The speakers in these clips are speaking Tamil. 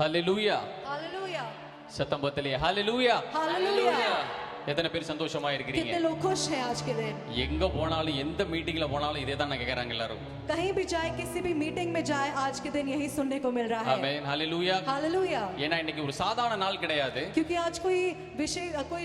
ஹalleluya. हालेलुया சத்தம் பத்தலையே ஹalleluya. हालेलुया எத்தனை பேர் சந்தோஷமா இருக்கிறீங்க? कितने लोग खुश हैं आज के दिन? எங்க போனாலும் எந்த மீட்டிங்ல போனாலும் இதே தான் கேக்குறாங்க எல்லாரும். कहीं भी जाए किसी भी मीटिंग में जाए आज के दिन यही सुनने को मिल रहा है. ஆமென் ஹalleluya. हालेलुया ஏன்னா இன்னைக்கு ஒரு சாதாரண நாள் கிடையாது. क्योंकि आज कोई विषय कोई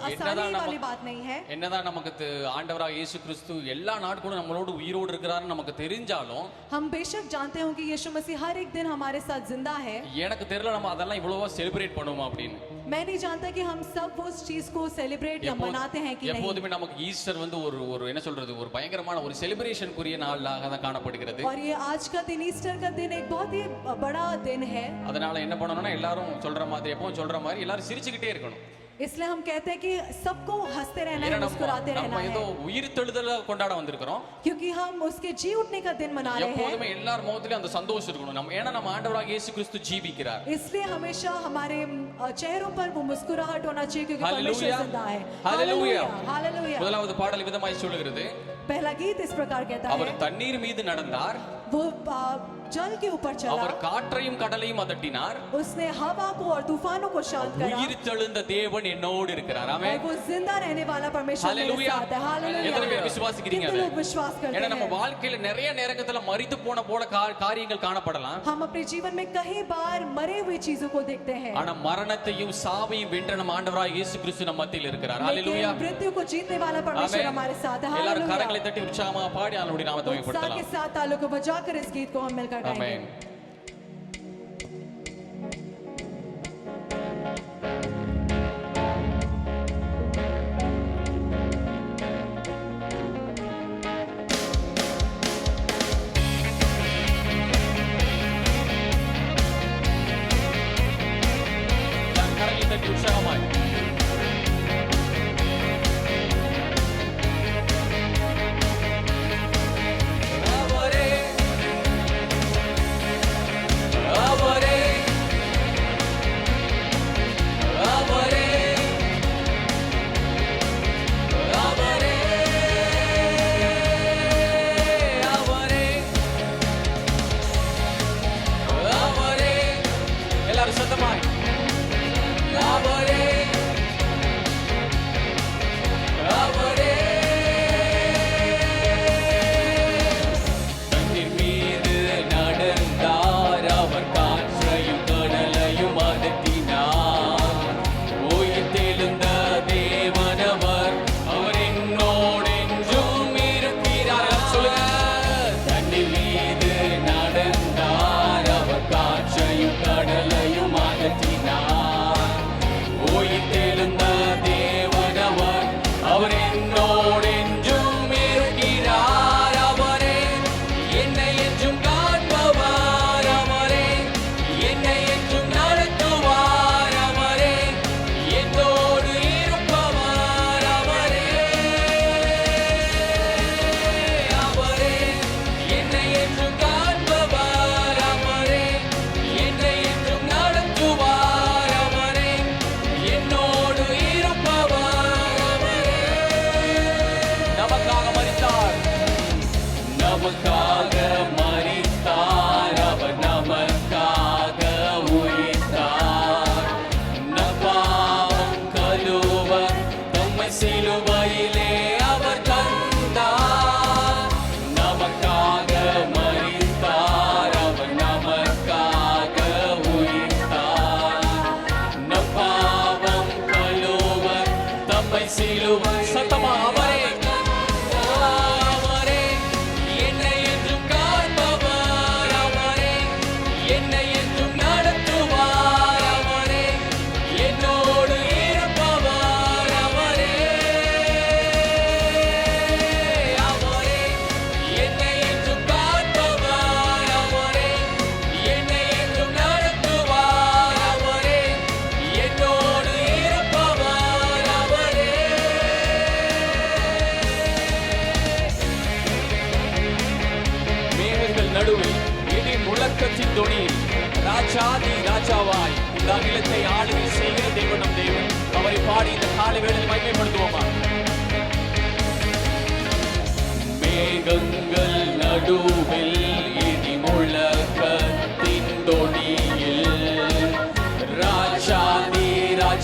आसानी वाली बात नहीं है. என்னதான் நமக்கு ஆண்டவராக இயேசு கிறிஸ்து எல்லா நாட்களும் நம்மளோட உயிரோடு இருக்கிறாருன்னு நமக்கு தெரிஞ்சாலும் हम बेशक जानते हो कि यीशु मसीह हर एक दिन हमारे साथ जिंदा है. எனக்கு தெரியல நம்ம அதெல்லாம் இவ்வளவா செலிப்ரேட் பண்ணுவோம் அப்படின்னு. मैं नहीं जानता कि हम सब वो चीज को सेलिब्रेट या मनाते हैं कि नहीं. எப்போதுமே நமக்கு ஈஸ்டர் வந்து ஒரு என்ன சொல்றது ஒரு பயங்கரமான ஒரு செலிப்ரேஷன் குறிய நாளாக தான் காணப்படுகிறது. और ये आज का दिन ईस्टर का दिन एक बहुत ही बड़ा दिन है. அதனால என்ன பண்ணணும்னா எல்லாரும் சொல்ற மாதிரி எப்பவும் சொல்ற மாதிரி எல்லாரும் சிரிச்சுக்கிட்டே இருக்கணும். इसलिए हम कहते हैं कि सबको हंसते रहना है, मुस्कुराते रहना நம்ம ஏதோ है. உயிர் தெழுதல கொண்டாட வந்திருக்கிறோம். क्योंकि हम उसके जी उठने का दिन मना रहे हैं. எப்போதுமே எல்லார் முகத்திலும் அந்த சந்தோஷம் இருக்கணும். நம்ம ஏன்னா நம்ம ஆண்டவராக இயேசு கிறிஸ்து ஜீவிக்கிறார். इसलिए हमेशा हमारे चेहरों पर वो मुस्कुराहट होना चाहिए क्योंकि परमेश्वर हालेलुया जिंदा है. हालेलुया हालेलुया முதலாவது பாடல் விதமாய் சொல்லுகிறது. पहला गीत इस प्रकार कहता है. அவர் தண்ணீர் மீது நடந்தார். वो जल के ऊपर चला. அவர் காற்றையும் கடலையும் அதட்டினார். उसने हवा को और तूफानों को शांत करा. உயிர் தெழுந்த தேவன் என்னோடு இருக்கிறார். ஆமென். वो जिंदा रहने वाला परमेश्वर मेरे साथ है. हालेलुया. எத்தனை பேர் விசுவாசிக்கிறீங்க? कितने लोग विश्वास करते ஏன்னா हैं? நம்ம வாழ்க்கையில நிறைய நேரத்துல மரித்து போன போல காரியங்கள் காணப்படலாம். हम अपने जीवन में कई बार मरे हुए चीजों को देखते हैं. ஆனா மரணத்தையும் சாவையும் வென்ற நம்ம ஆண்டவராகிய இயேசு கிறிஸ்து நம்ம மத்தியில் இருக்கிறார். ஹalleluya. मृत्यु को जीतने वाला परमेश्वर हमारे साथ है. எல்லாரும் हालेलुया. கரங்களை தட்டி உற்சாகமாக பாடி அவருடைய நாமத்தை उत्साह மகிமைப்படுத்தலாம். के साथ तालियों को बजाकर इस गीत को हम मिलकर गाएंगे. ஆமென். கரங்களை தட்டி உற்சாகமாய் எல்லாரும் சத்தமாய் அவரே அவரே தண்ணீர் மீது நடந்தார். அவர் காற்றையும் கடலையும் அதட்டினார். உயிர் தெழுந்த தேவனவர் அவர் என்னோடு என்றும் இருக்கிறார். சொல்லுங்க. தண்ணீர் மீது நடந்தார். அவர் காற்றையும் கடலையும் அதட்டினார். உயிர் தெழுந்த தேவனவர் அவர் என்னோடு என்றும் இருக்கிறார். அவரே என்னை என்றும் காண்பவர். அவரே என்னை என்றும் நடத்துவார். அவரே என்னோடு இருப்பவர். அவரே அவரே என்னை என்றும் காண்பவர். அவரே என்னை என்றும் நடத்துவார். அவரே என்னோடு இருப்பவர். அவரே நமக்காக மரித்தார். நமக்காக மரித்தார். அவர் நமக்காக உயிர்த்தார். நம் பாவம் கழுவ தம்மை சிலுவையிலே அவர் தந்தார். நமக்காக மரித்தார். அவர் நமக்காக உயிர்த்தார். நம் பாவம் கழுவ தம்மை சிலுவை சத்தமா அவரே அவரே என்னை என்றும் காண்பவர். அவரே என்னை என்றும் நடத்துவார். அவரே என்னோடு இருப்பவர். அவரே அவரே என்னை என்றும் காண்பவர். அவரே என்னை என்றும் நடத்துவார். அவரே என்னோடு இருப்பவர். அவரே மேகங்கள் நடுவில் இடி முழக்கத்தின் தொனியில் ராஜாதி ராஜாவாய் இந்த அகிலத்தை ஆளுகை செய்கிற தேவன் நம் தேவன். அவரை பாடி இந்த காலை வேளையில் மகிமைப்படுத்துவோமா? மேகங்கள் நடுவில் இடி முழக்கத்தின் தொனியில்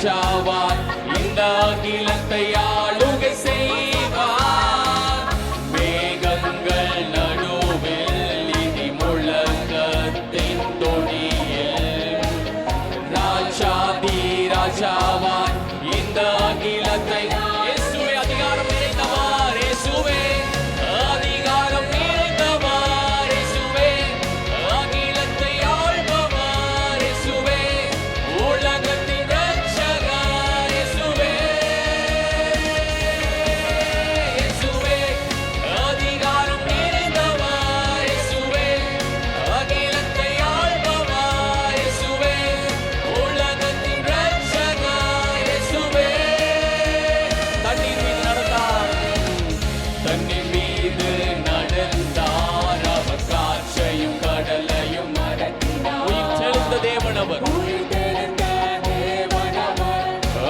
ராஜாவாய் இந்த அகிலத்தை ஆளுகை செய்வார். மேகங்கள் நடுவில் இடி முழக்கத்தின் தொனியில் ராஜாதி ராஜாவாய் இந்த அகிலத்தை இயேசுவே அதிகாரம் நிறைந்தவர், இயேசுவே அதிகாரம் நிறைந்தவர், இயேசுவே அகிலத்தை ஆள்பவர், இயேசுவே உலகத்தின் ரட்சகர், இயேசுவே இயேசுவே அதிகாரம் நிறைந்தவர், இயேசுவே அகிலத்தை ஆள்பவர், இயேசுவே உலகத்தின் ரட்சகர், இயேசுவே தண்ணீர் மீது நடந்தார், தண்ணீர் மீது நடந்தார், அவர் காற்றையும் கடலையும் அடக்கினார். உயிர் தெழுந்த தேவன் அவர்,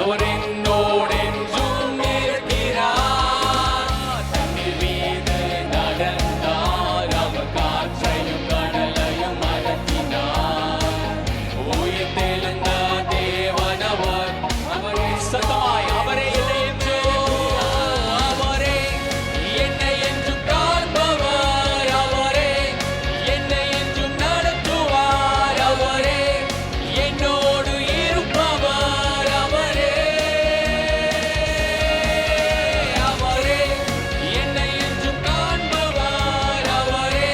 அவர் என்னோடு என்றும் இருக்கிறார். தண்ணீர் மீது நடந்தார், அவர் காற்றையும் கடலையும் அடக்கினார். உயிர் தெழுந்த தேவன் அவர், அவரே சத்தமாய் அவரே என்னை என்றும், அவரே என்னை என்றும் காண்பவர், அவரே என்னை என்றும் நடத்துவார், அவரே என்னோடு இருப்பவர், அவரே அவரே என்னை என்றும் காண்பவர், அவரே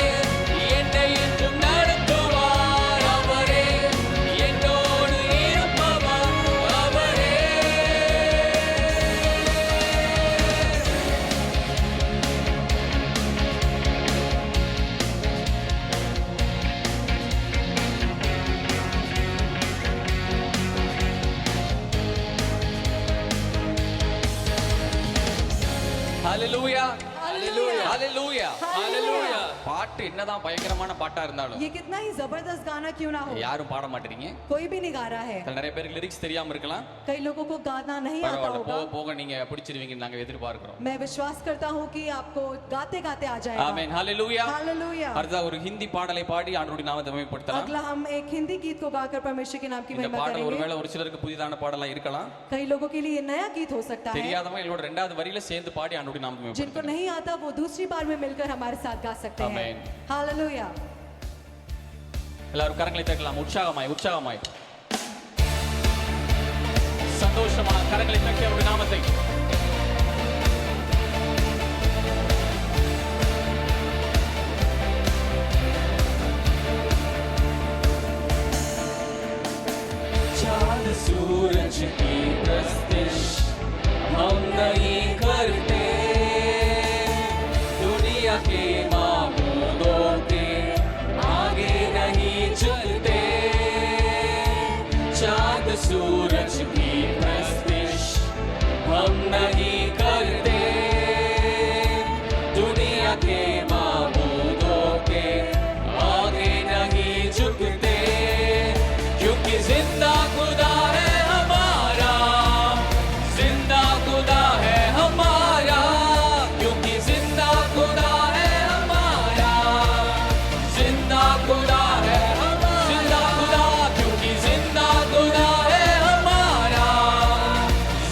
என்னை என்றும் நடத்துவார், அவரே என்னோடு இருப்பவர், அவரே. Hallelujah. Hallelujah. Hallelujah. Hallelujah. பாட்டு என்னதான் பயங்கரமான பாட்டா இருந்தாலும் ये कितना ही जबरदस्त गाना क्यों ना हो, யாரும் பாட மாட்டீங்க. कोई भी नहीं गा रहा है. சில நிறைய பேருக்கு லிரிக்ஸ் தெரியாம இருக்கலாம். कई लोगों को गाना नहीं आता பரவாயில்ல, होगा. போக போக நீங்க பிடிச்சிருவீங்கன்னு நாங்க எதிர்பார்க்கிறோம். मैं विश्वास करता हूँ कि आपको गाते गाते आ जाएगा. ஆமென். ஹalleluya. हालेलुया. அடுத்ததா ஒரு ஹிந்தி பாடலை பாடி ஆண்டவருடைய நாமத்தை மகிமைப்படுத்தலாம். अगला हम एक हिंदी गीत को गाकर परमेश्वर के नाम की இந்த महिमा பாடல் करेंगे. ஒருவேளை ஒரு சிலருக்கு புதிதான பாடலா இருக்கலாம். कई लोगों के लिए ये नया गीत हो सकता है. தெரியாதவங்க என்னோட ரெண்டாவது வரியில சேர்ந்து பாடி ஆண்டவருடைய நாமத்தை जिनको மகிமைப்படுத்தலாம். नहीं आता वो दूसरी बार में मिलकर हमारे साथ गा सकते हैं. Amen. हालेलुया. எல்லாரும் கரங்களை தட்டலாம், உற்சாகமாய் உற்சாகமாய் சந்தோஷமா கரங்களை தட்டி அவருடைய நாமத்தை चांद सूरज की प्रस्तिश हम नहीं करते, दुनिया के मामूलों के आगे नहीं झुकते. चांद सूरज की प्रस्तिश हम नहीं करते, दुनिया के मामूलों के आगे नहीं झुकते. क्योंकि जिंदा खुदा है हमारा, जिंदा खुदा है हमारा, क्योंकि जिंदा खुदा है हमारा, जिंदा खुदा है हमारा, जिंदा खुदा, क्योंकि जिंदा खुदा है हमारा,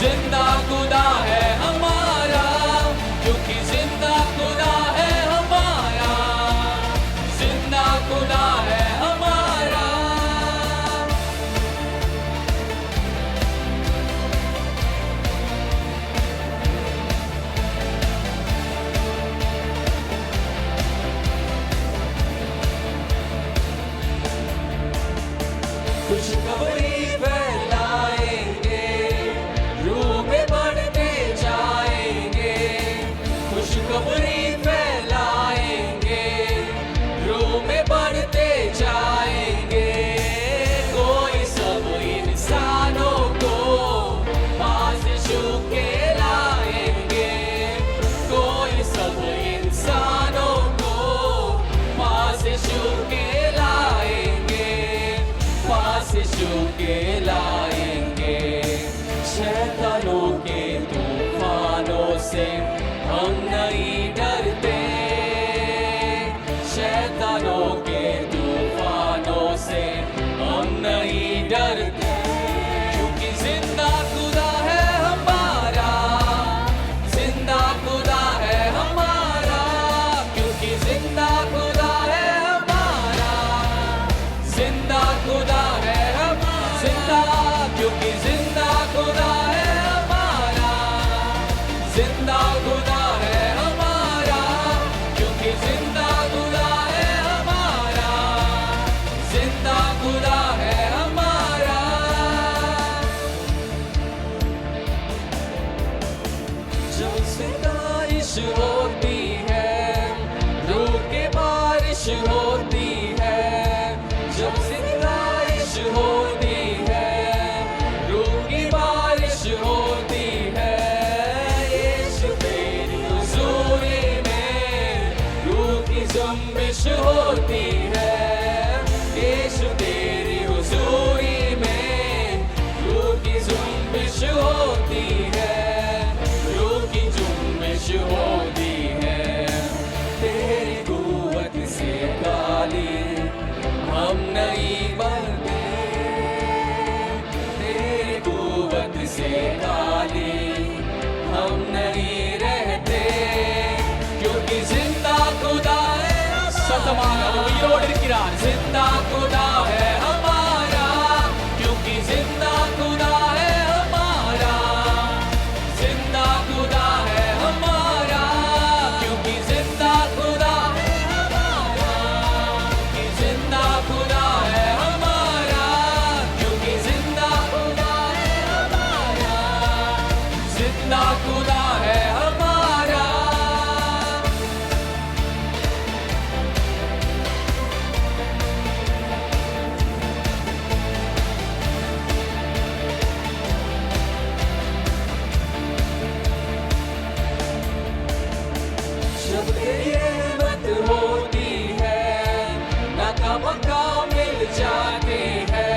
जिंदा खुदा है हमारा, क्योंकि जिंदा खुदा है हमारा, जिंदा खुदा है हमारा. खुशखबरी फैलाएंगे, रूह में बढ़ते जाएंगे. खुशखबरी फैलाएंगे, रूह में बढ़ते जाएंगे. कोई सब इंसानों को पास छू के लाएंगे, कोई सब इंसानों को पास छू के लाएंगे, पास छू होती है, रूह की बारिश होती है। यीशु तेरी हुजूरी में रूह की जुम्बिश होती है। यीशु तेरी हुजूरी में रूह की जुम्बिश होती है, रूह की जुम्बिश होती है। तेरी कुव्वत से काली हम नहीं बनते, तेरी कुव्वत से काली हम नहीं रहते, क्योंकि जिंदा खुदा है சத்தமாக உயிரோடு இருக்கிறார்। जिंदा खुदा है हमारा, क्योंकि जिंदा खुदा है हमारा, जिंदा खुदा है हमारा, क्योंकि जिंदा खुदा है हमारा, कि जिंदा खुदा है हमारा, क्योंकि जिंदा खुदा है हमारा, जिंदा खुदा है हमारा। जब तेरी रहमत होती है, नाकामका मिल जाते हैं।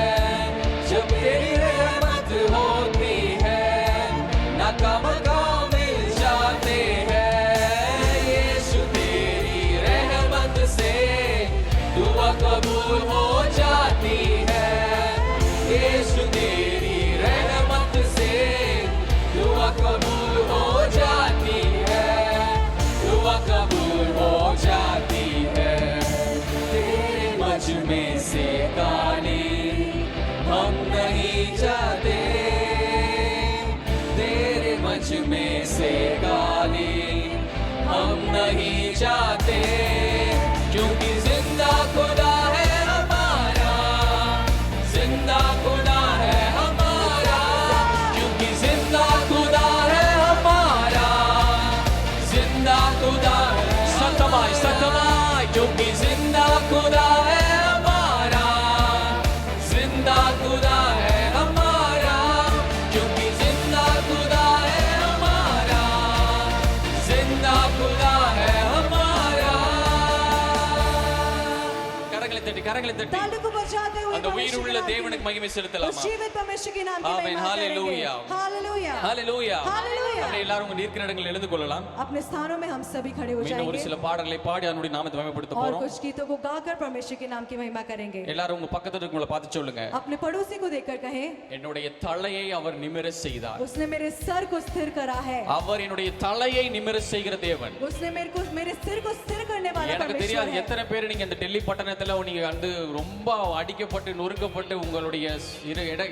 जब तेरी रहमत होती है, नाकामका मिल जाते हैं। यीशु तेरी रहमत से दुआ कबूल हो जाती है। यीशु तेरी रहमत से दुआ कबूल हो जाती है, दुआ कबूल हो जाती है। तेरे मज में से काली हम नहीं जाते, तेरे मज में से काली हम नहीं जाते, क्योंकि जिंदा खुदा है हमारा, जिंदा खुदा है हमारा, क्योंकि जिंदा खुदा है हमारा, जिंदा खुदा है सतमाय सतमाय, क्योंकि जिंदा खुदा है हमारा, जिंदा खुदा है हमारा, क्योंकि जिंदा खुदा है हमारा, जिंदा खुदा है हमारा। கரங்களை தட்டி கரங்களை தட்டி ताली को बजाते हुए அந்த உயிருள்ள தேவனுக்கு மகிமை उस செலுத்தலாமா? जीवित परमेश्वर के नाम की आमीन, महिमा करेंगे। हालेलुया। हालेलुया ஹalleluya हालेलुया। அப்படியே எல்லாரும் உங்க இருக்கிற இடங்களில் எழுந்து கொள்ளலாம்। अपने स्थानों में हम सभी खड़े हो மீண்டும் ஒரு जाएंगे சில பாடல்களை பாடி அவருடைய நாமத்தை மகிமைப்படுத்த और போறோம்। कुछ गीतों को गाकर परमेश्वर के नाम की महिमा करेंगे। எல்லாரும் உங்க பக்கத்துல இருக்கவங்கள பார்த்து சொல்லுங்க, अपने पड़ोसी को देखकर कहें, என்னுடைய தலையை அவர் நிமிர செய்தார்। उसने मेरे सर को स्थिर करा है। அவர் என்னுடைய தலையை நிமிர செய்கிற தேவன்। उसने मेरे सिर को स्थिर करने वाला எனக்கு परमेश्वर தெரியாது है। எத்தனை பேர் நீங்க அந்த டெல்லி பட்டணத்துல நீங்க வந்து ரொம்ப அடிக்கப்பட்டு நொறுக்கப்பட்டு உங்களுடைய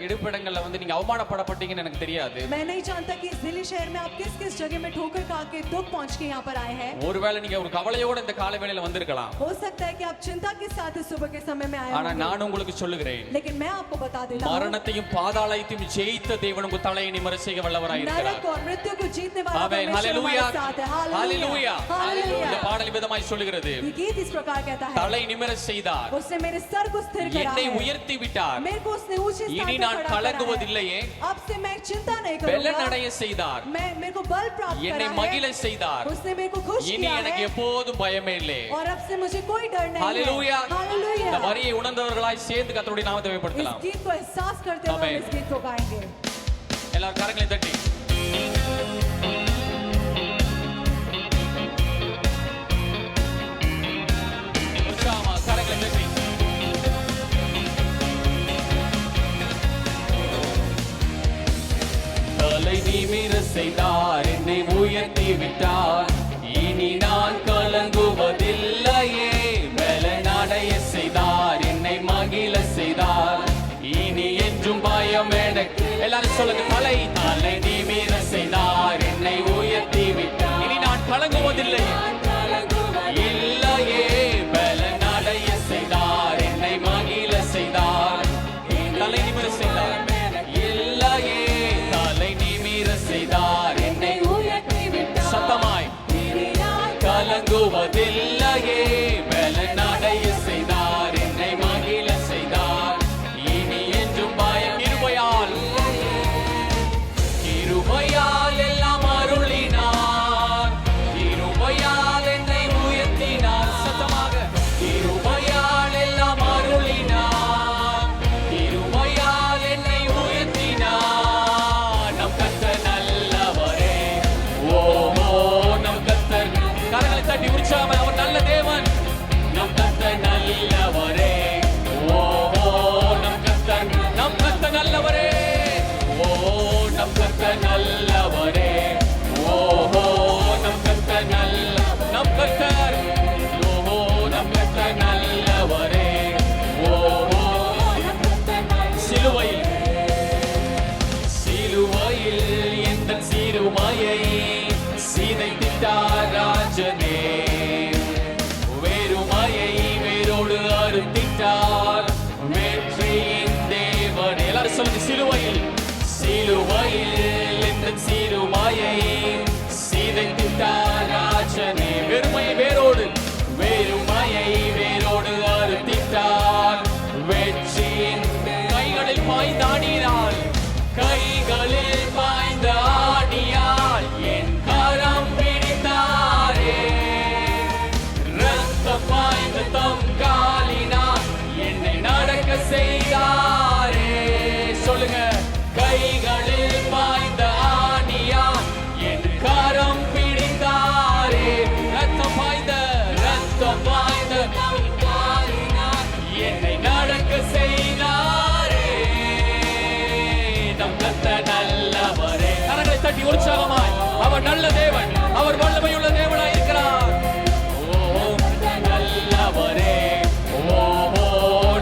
இடுப்பிடங்கள்ல வந்து நீங்க அவமானப்படப்பட்டீங்கன்னு எனக்கு தெரியாது। मैं नहीं जानता कि इस दिल्ली शहर में आप किस किस जगह में ठोकर खा के दुख पहुंच के यहाँ पर आए हैं। ஒருவேளை நீங்க ஒரு கவலையோட இந்த காலை வேளையில வந்திருக்கலாம்। हो सकता है कि आप चिंता के साथ इस सुबह के समय में आए ஆனா होंगे। நான் உங்களுக்கு சொல்லுகிறேன், लेकिन मैं आपको बता देता हूँ, மரணத்தையும் பாதாளத்தையும் ஜெயித்த தேவன் உங்க தலையை நிமிர செய்ய வல்லவராய் இருக்கிறார்। नरक और मृत्यु को जीतने वाला ஆமென், परमेश्वर ஹalleluya हमारे साथ है। ஹalleluya हालेलुया। இந்த பாடல் விதமாய் சொல்லுகிறது, ये गीत इस प्रकार कहता है, தலை நிமிர செய்தார், उसने मेरे सर को स्थिर करा என்னை है, உயர்த்தி விட்டார், मेरे को उसने ऊंचे स्थान இனி पर நான் खड़ा करा है। கலங்குவதில்லையே, अब से मैं चिंता नहीं பெலன் करूंगा। அடைய செய்தார், मेरे को बल प्राप्त என்னை करा மகிழ है, செய்தார், उसने मेरे को खुश இனி किया எனக்கு है எப்போதும் பயமே இல்லை। और अब से मुझे कोई डर नहीं है। ஹalleluya இந்த हालेलुया। வரியை உணர்ந்தவர்களாய் சேர்ந்து கர்த்தருடைய நாமத்தை इस மேம்படுத்தலாம்। गीत को एहसास करते हुए हम आमेन। इस गीत को गाएंगे। எல்லாரும் கரங்களை தட்டி உற்சாகமா கரங்களை தட்டி தலை நிமிர செய்தார், என்னை உயர்த்தி விட்டார், இனி நான் கலங்குவதில்லையே, பலனடைய செய்தார், என்னை மகிழ செய்தார், இனி என்றும் பயம் எனக்கு எல்லாரும் சொல்லுங்க, தலை நிமிர செய்தார், என்னை உயர்த்தி விட்டார், இனி நான் கலங்குவதில்லையே, இல்லையே, பலனடைய செய்தார், என்னை மகிழ செய்தார், தலை நிமிர செய்தார், இல்லையே, தலை நிமிர செய்தார், என்னை சத்தமாய் கலங்குவதில்லையே, பலனடைய செய்தார், என்னை மகிழ செய்தார், இனி எல்லாரும் சொல்லுங்க, சிலுவையில் சிலுவையில் இந்த சிறுமையை சிதைத்திட்டார் ராஜனே. வெறுமையை வேரோடு அறுத்திட்டார். வெற்றியின் கைகளில் பாய்ந்தாடினாள், கைகளில் பாய்ந்த ஆடியால் என் கரம் பிடித்தாரே. ரத்தம் பாய்ந்த தம் காலினால் என்னை நடக்க செய்தாரே. சொல்லுங்க, கைகளில் பாய்ந்த ஆடியால் என் கரம் பிடித்தாரே. ரத்தம் பாய்ந்த தம் காலினால் என்னை நடக்க செய்தாரே. நம் கர்த்தர் நல்லவரே. கரங்களை தட்டி உற்சாகமாய், அவர் நல்ல தேவன், அவர் வல்லமையுள்ள தேவனாய் இருக்கிறார். ஓ நல்லவரே, ஓ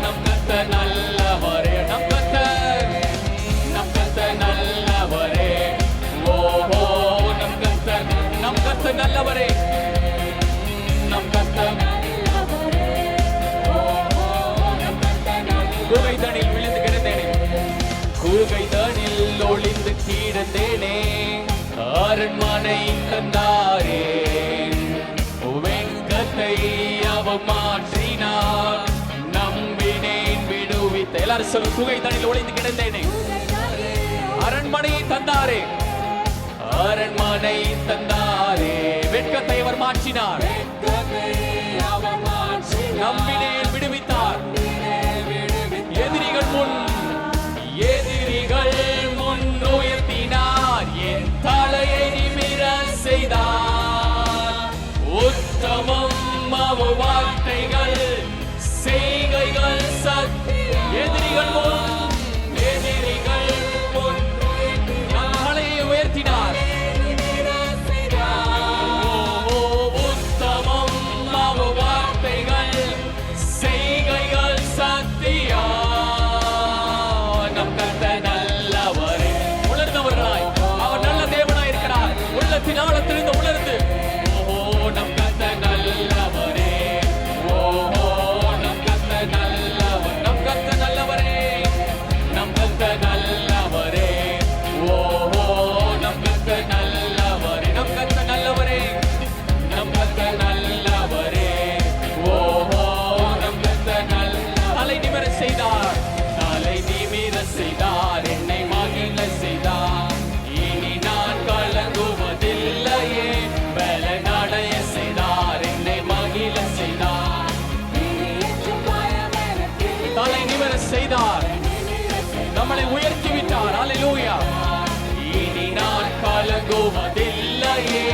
நம் கர்த்தர் நல்லவரே, நம் கர்த்தர் நல்லவரே. ஓ நம் கர்த்தர் நல்லவரே, நம் கர்த்தர். கூகைதனில் விழுந்து கிடந்தேனே, கூகைதனில் ஒளிந்து கிடந்தேனே, அரண்மனை தந்தாரே. வெங்கத்தை அவர் மாற்றினார், நம்பினேன் விடுவித்த. எல்லாரும் சொல்லு, கூகைதனில் ஒளிந்து கிடந்தேனே, அரண்மனை தந்தாரே, அரண்மனை தந்தாரே. வெட்கத்தை அவர் மாற்றினார், நம்பினேன் விடுவித்தார். எதிரிகள் முன் உயர்த்தினார், என் தலையை நிமிர செய்தார். உத்தமம் அவர் வார்த்தைகள், செய்கைகள் சத்தியம். எதிரிகள் முன் தலையை உயர்த்தினார். உத்தமம் அவர் வார்த்தைகள், செய்கைகள் சத்தியம். நம் கர்த்தர் நல்லவரே. உணர்ந்தவர்களாய், அவர் நல்ல தேவனாய் இருக்கிறார். உள்ளத்தின் ஆழத்திலிருந்து உணர்ந்து, ஓ நம் கர்த்தர் நல்லவரே, ஓ நம் கர்த்தர் நல்லவர், நம் கர்த்தர் நல்லவரே, நம் கர்த்தர் நல்லவரே. ஓ நம் கர்த்தர் நல்லவரே, நம் கர்த்தர் நல்லவரே, நம் கர்த்தர் நல்லவரே. ஓ நம் கர்த்தர் தலை நிமிர செய்தார், தலை நிமிர செய்தார், என்னை மகிழ செய்தார். இனி நான் கலங்குவதில்லையே, பலனடைய செய்தார், என்னை மகிழ செய்தார். தலை நிமிர செய்தார், நம்மளை உயர்த்தி விட்டார். அல்லேலூயா. இனி நான் கலங்குவதில்லையே,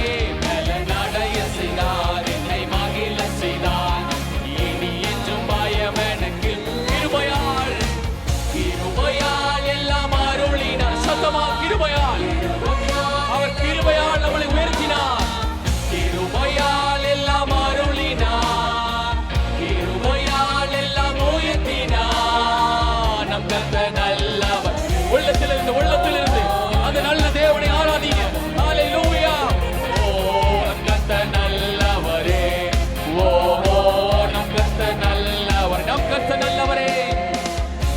பலனடைய செய்தார், என்னை மகிழ செய்தார். இனி என்றும் பயம் எனக்கு. கிருபையால் எல்லாம் அருளினார். சத்தமா, கிருபையால், அவர் கிருபையால் நம்மளை உயர்த்தினார். கிருபையால் எல்லாம் அருளினார், கிருபையால் எல்லாம் உயர்த்தினார். நம் கர்த்தர் நல்லவர். உள்ளத்திலிருந்து அந்த நல்ல தேவனை ஆராதிங்க. ஹல்லேலூயா. ஓ நம் கர்த்தர் நல்லவரே, ஓ நம் கர்த்தர் நல்லவர், நம் கர்த்தர் நல்லவரே,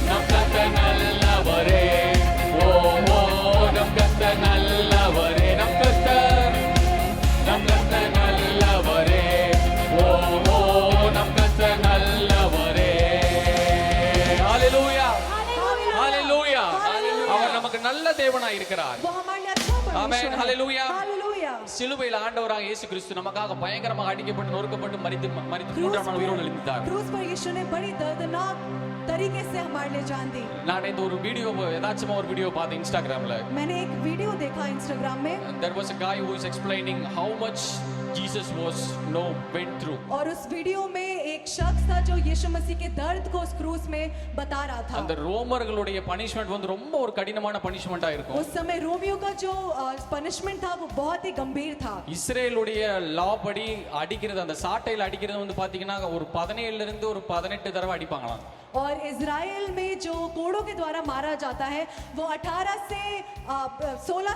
நம் கர்த்தர் நல்லவரே. ஓ நம் கர்த்தர் நல்லவரே, நம் கர்த்தர் நல்லவரே. ஓ நம் கர்த்தர் நல்லவரே. ஹல்லேலூயா, ஹல்லேலூயா. அவர் நமக்கு நல்ல தேவனாய் இருக்கிறார். वो हमारे लिए अच्छा परमेश्वर ஆமென். है। ஹல்லேலூயா. हालेलुया। சிலுவையில் ஆண்டவராக இயேசு கிறிஸ்து நமக்காக பயங்கரமாக அடிக்கப்பட்டு நொறுக்கப்பட்டு மரித்து மூன்றாம் நாள் உயிரோடு எழுந்தார். क्रूस पर यीशु ने बड़ी दर्दनाक तरीके से हमारे लिए जान दी। நான் இந்த ஒரு வீடியோ ஏதாச்சும் ஒரு வீடியோ பார்த்தேன் இன்ஸ்டாகிராம்ல. मैंने एक वीडियो देखा इंस्टाग्राम में, There was a guy who is explaining how much Jesus went through. और उस वीडियो में एक शख्स था जो यीशु मसीह के दर्द को उस क्रूस में बता रहा था। அந்த ரோமர்களுடைய பனிஷ்மென்ட் வந்து ரொம்ப ஒரு கடினமான பனிஷ்மென்ட்டா இருக்கும். उस समय रोमियो का जो पनिशमेंट था वो बहुत ही गंभीर था। இஸ்ரேலுடைய லா படி அடிக்கிறது, அந்த சாட்டையில அடிக்கிறது வந்து பாத்தீங்கன்னா ஒரு 17 ல இருந்து ஒரு 18 தடவை அடிப்பாங்களாம். और इज़राइल में जो कोड़ों के द्वारा मारा जाता है वो 16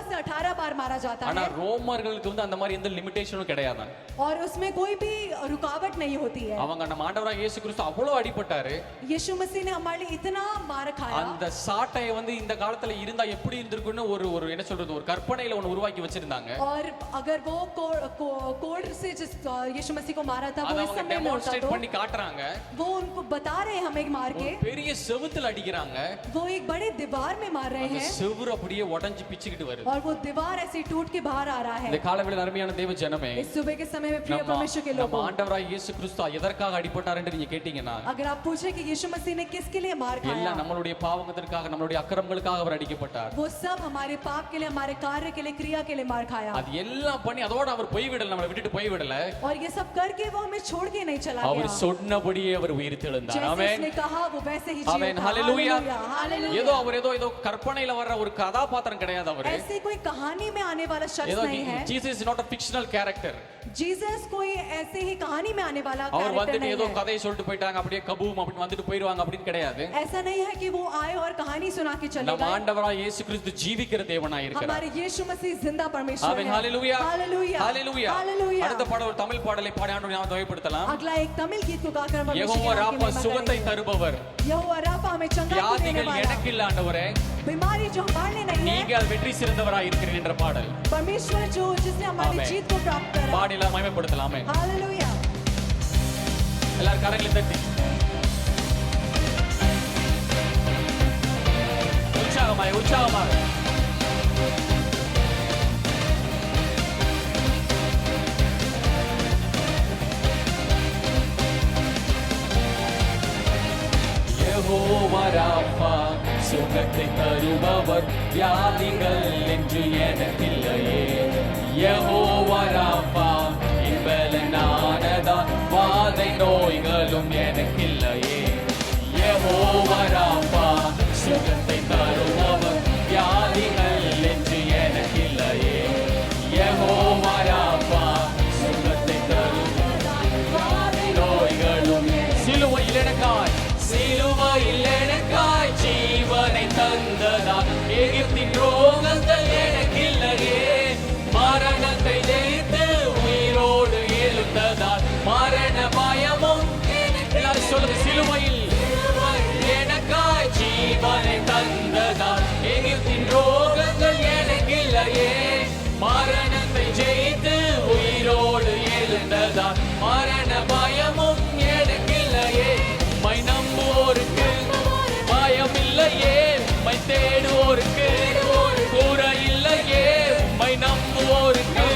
से 18 बार मारा जाता ஆனா है ரோமர்களுக்கு வந்து அந்த மாதிரி எந்த லிமிட்டேஷனும் கிடையாது. और उसमें कोई भी रुकावट नहीं होती है. அவங்க நம்ம ஆண்டவராகிய இயேசு கிறிஸ்து அவ்வளவு அடிபட்டாரு. यीशु मसीह ने हमारे लिए इतना मार खाया. அந்த சாட்டை வந்து இந்த காலத்துல இருந்தா எப்படி இருந்திருக்குன்னு ஒரு என்ன சொல்றது ஒரு கற்பனையில ஒன்னு உருவாக்கி வச்சிருந்தாங்க. और अगर वो कोड़ से जिस यीशु मसीह को मारा था वो इस समय में होता டெமான்ஸ்ட்ரேட் तो பண்ணி காட்டுறாங்க. वो उनको बता रहे हैं हमें मार के பெரிய செவுத்துல அடிக்குறாங்க. वो एक बड़े दीवार में मार रहे हैं. செவுரு அப்படியே உடைஞ்சு பிச்சிக்கிட்டு வருது. और वो दीवार ऐसे टूट के बाहर आ रहा है. இந்த காலவேளையில அருமையான தேவ ஜனமே, इस सुबह के समय में प्रिय परमेश्वर के நம்ம लोगों, ஆண்டவராகிய இயேசு கிறிஸ்து எதற்காக அடிபட்டாருன்னு நீங்க கேட்டீங்கன்னா, अगर आप पूछे कि यीशु मसीह ने किसके लिए मार खाया, எல்லாம் நம்மளுடைய பாவங்களுக்காக நம்மளுடைய அக்கிரமங்களுக்காக அவர் அடிக்கப்பட்டார். वो सब हमारे पाप के लिए, हमारे कार्य के लिए, क्रिया के लिए मार खाया. அது எல்லாம் பண்ணி அதோட அவர் போய்விடல, நம்மளை விட்டுட்டு போய்விடல. और ये सब करके वो हमें छोड़ के नहीं चला அவர் गया. சொன்னபடியே அவர் உயிர்த்தெழுந்தார். जैसे ஆமென். उसने कहा वो वैसे ही ஆமென். जिया. ஹalleluya. हालेलुया. ஏதோ கற்பனையில வர்ற ஒரு கதாபாத்திரம் கிடையாது அவர். ऐसे कोई कहानी में आने वाला शख्स नहीं है. Jesus is not a fictional character. Jesus कोई ऐसे ही कहानी में आने वाला அவர் कैरेक्टर வந்துட்டு नहीं ஏதோ है. கதையை சொல்லிட்டு போயிட்டாங்க அப்படியே கபூம் அப்படி வந்துட்டு போயிடுவாங்க அப்படின்னு கிடையாது. ऐसा नहीं है कि वो आए और कहानी सुना के चले நம்ம गए. ஆண்டவராகிய இயேசு கிறிஸ்து ஜீவிக்கிற தேவனாய் இருக்கிறார். हमारे यीशु मसीह जिंदा परमेश्वर ஆமென். है. ஹalleluya. हालेलुया. ஹalleluya. हालेलुया. அடுத்த பாடல் ஒரு தமிழ் பாடலை பாடி ஆண்டவரை நாமத்தை மகிமைப்படுத்தலாம். अगला एक तमिल गीत को गाकर हम யெகோவா परमेश्वर की ராப்பா महिमा சுகத்தை करेंगे. தருபவர், यहोवा राफा हमें चंगाई देने வியாதிகள் वाला. எனக்கு இல்ல ஆண்டவரே, बीमारी जो हमारे नहीं है, நீங்கள் வெற்றி சிறந்தவராய் இருக்கிறீர் என்ற பாடல் परमेश्वर जो जिसने हमारी आमेन. जीत को प्राप्त करा. பாடிலாம் மகிமைப்படுத்தலாமே. हालेलुया. எல்லாரும் கரங்களை தட்டி உற்சாகமாக யெகோவா ராப்பா சுகத்தை தருபவர், வியாதிகள் என்று எனக்கில்லையே. யெகோவா ராப்பா இன்பலனானதா, வாதை நோய்களும் எனக்கில்லையே. யெகோவா ராப்பா சுகத்தை தருபவர், வியாதிகள் என்று எனக்கில்லையே. யெகோவா ராப்பா சுகத்தை தருபவர், வாதை நோய்களும் சிலுவையில் எனக்காய் ஜீவனை தந்ததால் எகிப்தின் ரோகங்கள் எனக்கில்லையே. மரணத்தை ஜெயித்து உயிரோடு எழுந்ததால் மரண பயமும் எல்லாரும் சொல்லுங்க, சிலுவையில் எனக்காய் ஜீவனை தந்ததால் எகிப்தின் ரோகங்கள் எனக்கில்லையே. மரணத்தை ஜெயித்து உயிரோடு எழுந்ததால் மரண பயமும் எனக்கில்லையே. மை நம்புவோருக்கு பயம் இல்லையே, மை தேடுவோருக்கு கூரை இல்லையே. மை நம்புவோருக்கு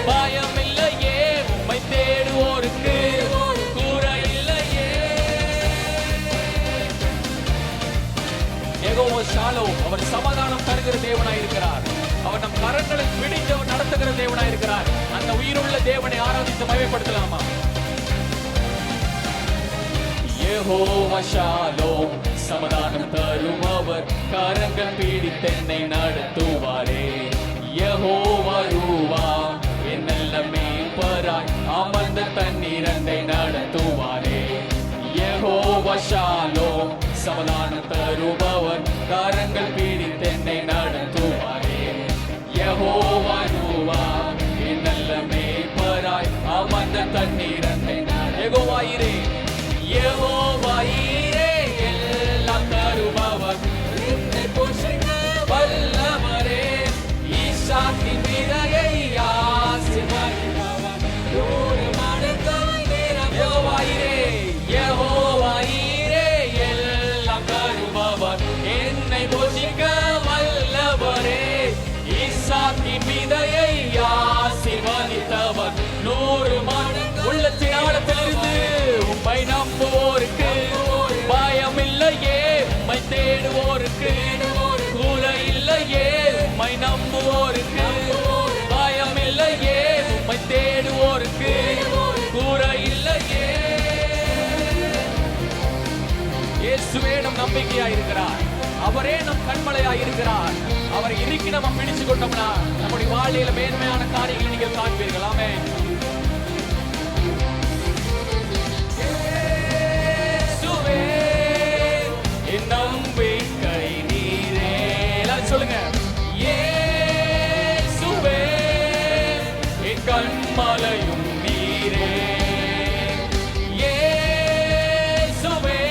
பயம் இல்லையே, மை தேடுவோருக்கு கூரை இல்லையே. யெகோவா ஷாலோம், அவர் சமாதானம் தருகிற தேவனாய் இருக்கிறார். அவர் நம் கரங்களை பிடித்து அவர் நடத்துகிற தேவனாய் இருக்கிறார். அந்த உயிருள்ள தேவனை ஆராதித்து மகிமைப்படுத்தலாமா? யெகோவா ஷாலோம், சமாதானம் தரும் அவர், கரங்கள் பிடித்தென்னை நடத்துவாரே. யெகோவா ரூவா என் நல்ல மேய்ப்பராய் அமர்ந்த தண்ணீரண்டை நடத்துவாரே. யெகோவா ஷாலோம், சமாதானம் தருபவர், கரங்கள் பிடித்தென்னை நடத்துவாரே. யெகோவா ரூவா என் நல்ல மேய்ப்பராய் அமர்ந்த தண்ணீரண்டை யெகோவா இரே, யெகோவா இரே எல்லாம் தருபவர், என்னை போஷிக்க வல்லவரே. ஈசாக்கின் விதையை ஆசீர்வதிப்பவர், 100 மடங்காய் நிரப்புவார். யெகோவா இரே எல்லாம் தருபவர், என்னை போஷிக்க வல்லவரே. ஈசாக்கின் விதையை ஆசீர்வதித்தவர், 100 மடங்கு உள்ளத்தின் ஆழத்திலிருந்து உம்மை நம்புவோருக்கு பயம் இல்லையே, உம்மை தேடுவோருக்கு கூரை இல்லையே. உம்மை நம்புவோருக்கு பயம் இல்லையே, உம்மை தேடுவோருக்கு கூரை இல்லையே. இயேசுவே நம் நம்பிக்கையாய் இருக்கிறார். அவரே நம் கண்மலையாய் இருக்கிறார். அவரை இறுக்கி நம்ம பிடிச்சு கொண்டோம்னா நம்முடைய வாழ்க்கையில மேன்மையான காரியங்களை நீங்கள் காண்பீர்கள். ஆமென். இயேசுவே என் நம்பிக்கை நீரே. எல்லாரும் சொல்லுங்க. இயேசுவே என் கண்மலையும் நீரே. இயேசுவே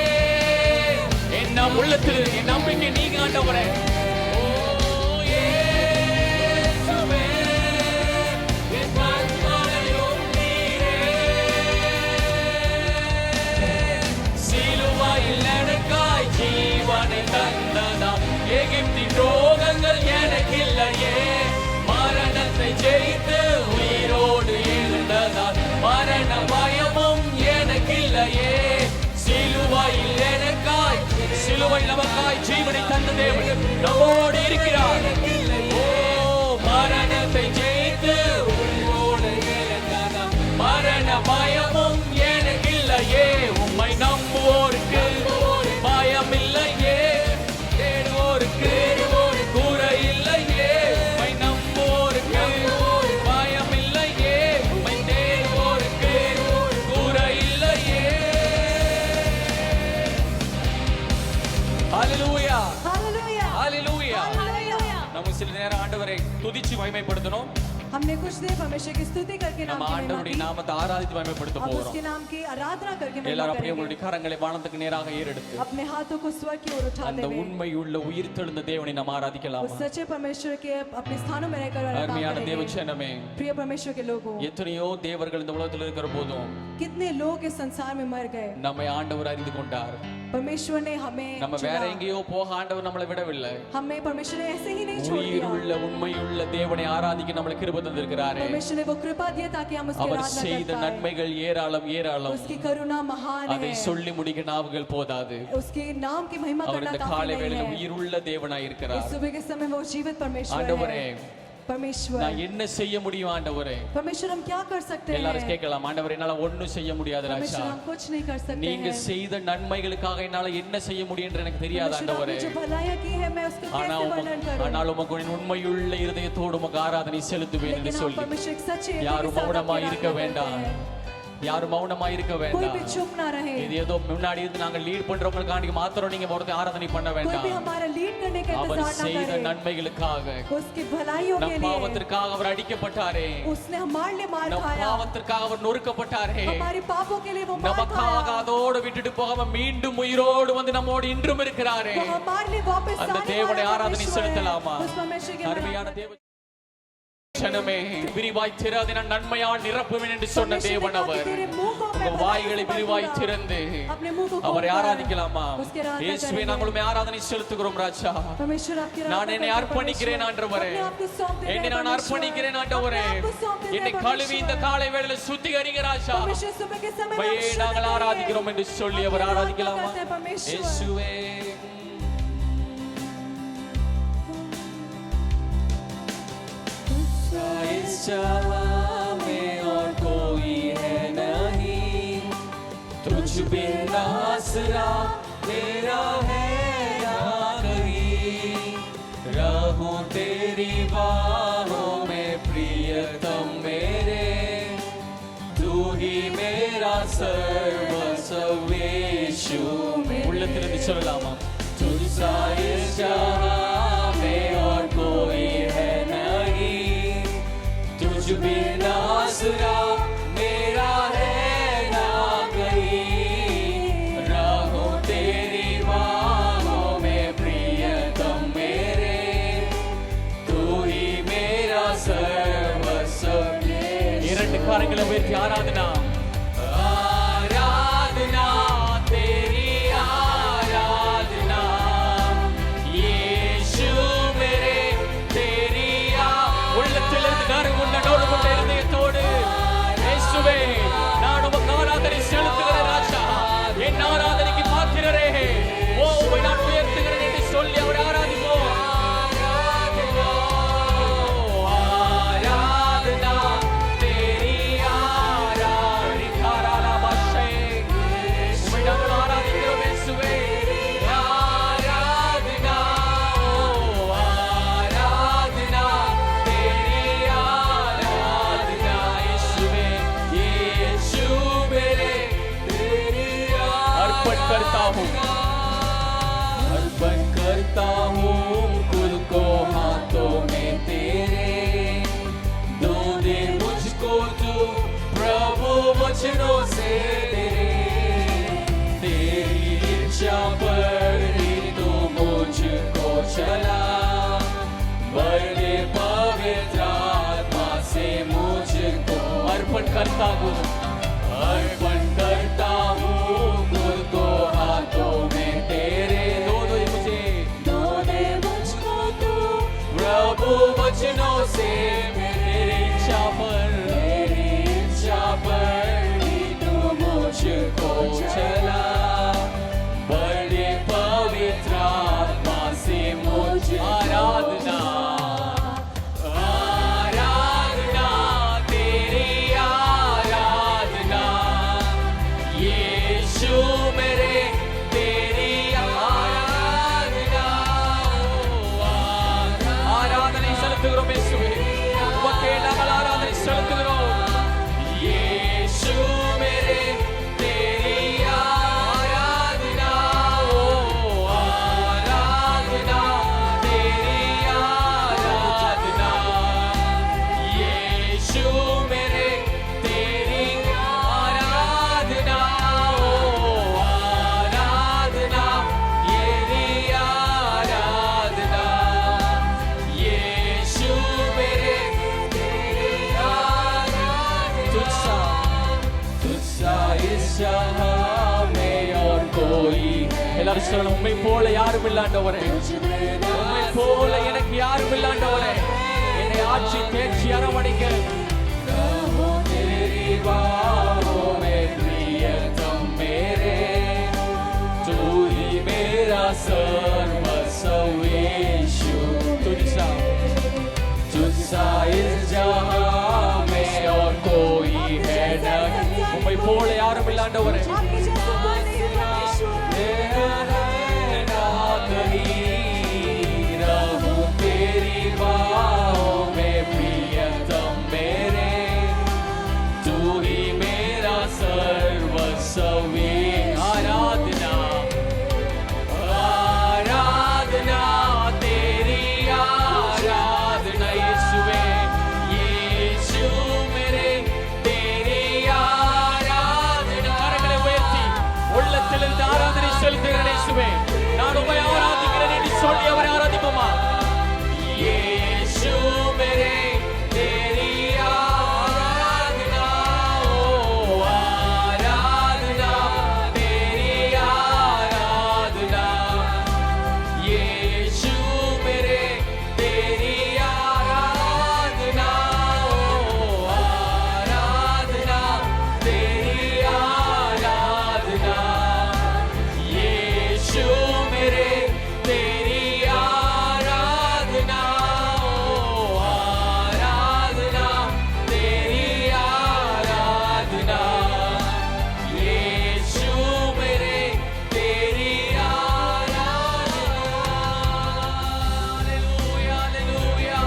என் உள்ளத்தில் என் நம்பிக்கை நீங்க ஆண்டவரே. எகிப்தின் ரோகங்கள் எனக்கில்லையே, மரணத்தை ஜெயித்து உயிரோடு எழுந்ததால் மரண பயமும் எனக்கில்லையே. சிலுவையில் எனக்காய், சிலுவை நமக்காய் ஜீவனை தந்த தேவன் நம்மோடு இருக்கிறார். ஓ மரணத்தை ஜெயித்து உயிரோடு எழுந்ததால் மரண பயமும் எனக்கில்லையே. உம்மை நம்புவோருக்கு பயம் இல்லையே, கூரை இல்லையே. உம்மை நம்புவோருக்கு பயம் இல்லையே, உம்மை தேடுவோருக்கு கூரை இல்லையே. ஹல்லேலூயா हालेलुया ஹல்லேலூயா. हालेलुया நம்ம சில நேரம் ஆண்டவரை துதிச்சு மகிமைப்படுத்தணும். हमने कुछ देर परमेश्वर की स्तुति करके नाम நம்ம की महिमा ஆண்டவருடைய की நாமத்தை ஆராதித்து மகிமைப்படுத்த अब போகிறோம். उसके नाम की आराधना करके महिमा எல்லாரும் அப்படியே करेंगे। உங்களுடைய கரங்களை வானத்துக்கு நேராக ஏறெடுத்து अपने हाथों को स्वर की ओर उठाते அந்த हुए உண்மையுள்ள உயிர்த்தெழுந்த தேவனை நாம் उस ஆராதிக்கலாமா? सच्चे परमेश्वर के अपने स्थानों में रहकर आराधना அருமையான करेंगे। தேவச்சனமே, प्रिय परमेश्वर के लोगों, எத்தனையோ தேவர்கள் இந்த உலகத்தில் இருக்கிற போதும் कितने लोग इस संसार में मर गए, நம்மை ஆண்டவர் அறிந்து கொண்டார். परमेश्वर ने हमें நம்ம வேற चुना। எங்கேயோ போக ஆண்டவர் நம்மளை விடவில்லை. हमें परमेश्वर ने ऐसे ही नहीं छोड़ दिया। உயிருள்ள உண்மையுள்ள தேவனை ஆராதிக்க நம்மளுக்கு கிருபை தந்திருக்கிறாரே. परमेश्वर ने वो कृपा दिया ताकि हम उसकी அவர் आराधना செய்த कर पाए। நன்மைகள் ஏராளம் ஏராளம். उसकी करुणा महान அதை है, சொல்லி முடிக்க நாவுகள் போதாது. उसके नाम की महिमा அவர் करना இந்த काफी காலை नहीं வேளையில है। உயிருள்ள தேவனாய் इस இருக்கிறார். सुबह के समय वो जीवित परमेश्वर ஆண்டவரே, है। परमेश्वर, நான் என்ன செய்ய முடியும் ஆண்டவரே? परमेश्वर हम क्या कर सकते எல்லாரும் हैं? கேட்கலாம், ஆண்டவரே என்னால ஒண்ணும் செய்ய முடியாது ராஜா. परमेश्वर हम कुछ नहीं कर सकते நீங்க हैं। செய்த நன்மைகளுக்காக என்னால என்ன செய்ய முடியும் என்று எனக்கு தெரியாது परमेश्वर ஆண்டவரே. आपने जो भलाइयां की है मैं उसको कैसे वर्णन करूं? ஆனால் உமக்கு உண்மையுள்ள இருதயத்தோடு உமக்கு ஆராதனை செலுத்துவேன் என்று लेकिन आप சொல்லி परमेश्वर एक सच्चे हृदय के யாரும் साथ மௌனமா आपकी இருக்க आराधना வேண்டாம். करते हैं। யாரும் மௌனமா இருக்க कोई வேண்டாம். भी चुप ना रहे। இது ஏதோ முன்னாடி இருந்து நாங்க லீட் பண்றவங்களுக்காண்டி மாத்திரம் நீங்க ஒருத்தர் ஆராதனை பண்ண कोई भी வேண்டாம். हमारा लीड करने का அவர் इंतजार ना செய்த करे। நன்மைகளுக்காக, उसकी भलाइयों के நம் लिए பாவத்திற்காக அவர் அடிக்கப்பட்டாரே, उसने हमारे लिए मार நம் खाया, பாவத்திற்காக அவர் நொறுக்கப்பட்டாரே. हमारे पापों के लिए वो मार நமக்காக खाया, அதோடு விட்டுட்டு போகாம மீண்டும் உயிரோடு வந்து நம்மோடு இன்றும் இருக்கிறாரே. वो हमारे लिए वापस அந்த आने தேவனை वाला ஆராதனை परमेश्वर है। செலுத்தலாமா? उस परमेश्वर की அருமையான आराधना தேவ ஜனமே, விரிவாய் திறந்து நான் நன்மையால் நிரப்புவேன் என்று சொன்ன தேவன் அவர். உங்க வாய்களை விரிவாய் திறந்து அவரை ஆராதிக்கலாமா? இயேசுவே, நாங்கள் உம்மை ஆராதனை செலுத்துகிறோம் ராஜா. परमेश्वर आपकी நான் என்னை அர்ப்பணிக்கிறேன் ஆண்டவரே. என்னை நான் அர்ப்பணிக்கிறேன் ஆண்டவரே. என்னை கழுவி இந்த காலை வேளையில சுத்திகரிங்க ராஜா. உம்மையே நாங்கள் ஆராதிக்கிறோம் என்று சொல்லி அவர் ஆராதிக்கலாமா? இயேசுவே, इस जहां में और कोई है नहीं, तुझ बिन आसरा मेरा है ना कहीं। रहूं तेरी बाहों में प्रियतम मेरे, तू ही मेरा सर्वस्व यीशु। உள்ளத்திலிருந்து சொல்லலாமா? तुझसा इस जहां में और कोई है नहीं, तुझ बिन आसरा मेरा है ना कहीं। रहूं तेरी बाहों में प्रियतम मेरे, तू ही मेरा सर्वस्व। இரண்டு காரங்களை உயர்த்தி ஆராதனா, ஆராதனா तेरी आराधना यीशु मेरे तेरी உள்ளத்திலிருந்து நறுங்குண்ட நோடுகொண்ட இருதயத்தோடு இயேசுவே, நான் உமக்கு ஆராதனை செலுத்துகிறேன் ராஜா. என் ஆராதனைக்கு பாத்திரரே, ஓ உம்மை நான் உயர்த்துகிறேன் என்று சொல்லி அவரை ஆராதிப்போம். ஆராதனா तेरी आराधना करता हूँ खुद को हाथों में तेरे, दो दे मुझको तू प्रभु वचनों से तेरी इच्छा पर ही तू मुझको चला, बड़े पवित्र आत्मा से मुझको अर्पण करता हूँ खुद को हाथों में तेरे, दो दे मुझको तू प्रभु वचनों से मेरी इच्छा पर ही तू मुझको चला, बड़े पवित्र आत्मा से मुझ आराधना எல்லாரும் சொல்லணும், உம்மை போல யாரும் இல்லாண்டவரே, உம்மை போல எனக்கு யாரும் இல்லாண்டவரே, என்னை ஆட்சி தேர்ச்சி அரவணைக்க तेरी बाहों में प्रियतम मेरे, तू ही मेरा सर्वस्व यीशु, तुझसा इस जहां में और कोई है नहीं, उम्मै போல யாரும் இல்லாண்டவரே, तेरी बाहों में प्रियतम मेरे, तू ही मेरा सर्वस्व आराधना आराधना तेरी आराधना यीशुवे यीशु मेरे तेरी आराधना கரங்களை உயர்த்தி உள்ளத்திலிருந்து ஆராதனை செலுத்துகிறேன் இயேசுவே, நான் உம்மை ஆராதிக்கிறேன் என்று சொல்லி அவரை ஆராதிப்போமா? यीशु मेरे तेरी आराधना ओ आराधना तेरी आराधना, यीशु मेरे तेरी आराधना ओ आराधना तेरी आराधना, यीशु मेरे तेरी आराधना ओ आराधना तेरी आराधना, यीशु मेरे तेरी आराधना। हालेलूया हालेलूया,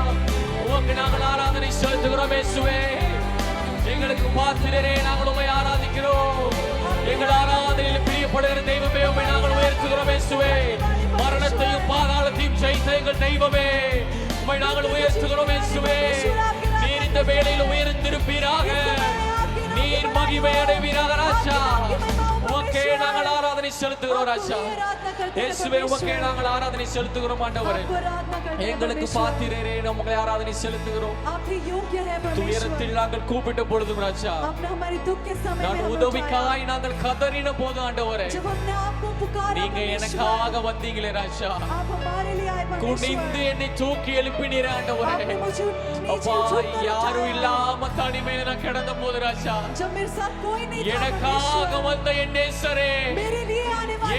உமக்கு நாங்கள் ஆராதனை செலுத்துகிறோம் இயேசுவே, எங்களுக்கு பாத்திரரே நாங்கள் உம்மை ஆராதிக்கிறோம், எங்கள் ஆராதனையில் பிரியப்படுகிற தெய்வமே உம்மை நாங்கள் உயர்த்துகிறோம் இயேசுவே, மரணத்தையும் பாதாளத்தையும் ஜெயித்த எங்கள் தெய்வமே உம்மை நாங்கள் உயர்த்துகிறோம் இயேசுவே, நீர் இந்த வேளையில் உயர்ந்திருப்பீராக, நீர் மகிமை அடைவீராக ராஜா, உமக்கே நாங்கள் ஆராதனை செலுத்துகிறோம் ராஜா, இயேசுவே உமக்கே நாங்கள் ஆராதனை செலுத்துகிறோம் ஆண்டவரே, எங்களுக்கு பாத்திரரே உம்மை ஆராதனை செலுத்துகிறோம், துயரத்தில் நாங்கள் கூப்பிட்ட பொழுது ராஜா, நான் உதவிக்காய் நாங்கள் கதறின போது ஆண்டவரே, நீங்க எனக்காக வந்தீங்களே ராஜா, குனிந்து என்னை தூக்கி எழுப்பினீரே ஆண்டவரே, அப்பா யாரும் இல்லாம தனிமையில நான் கிடந்த போது ராஜா, எனக்காக வந்த என் நேசரே,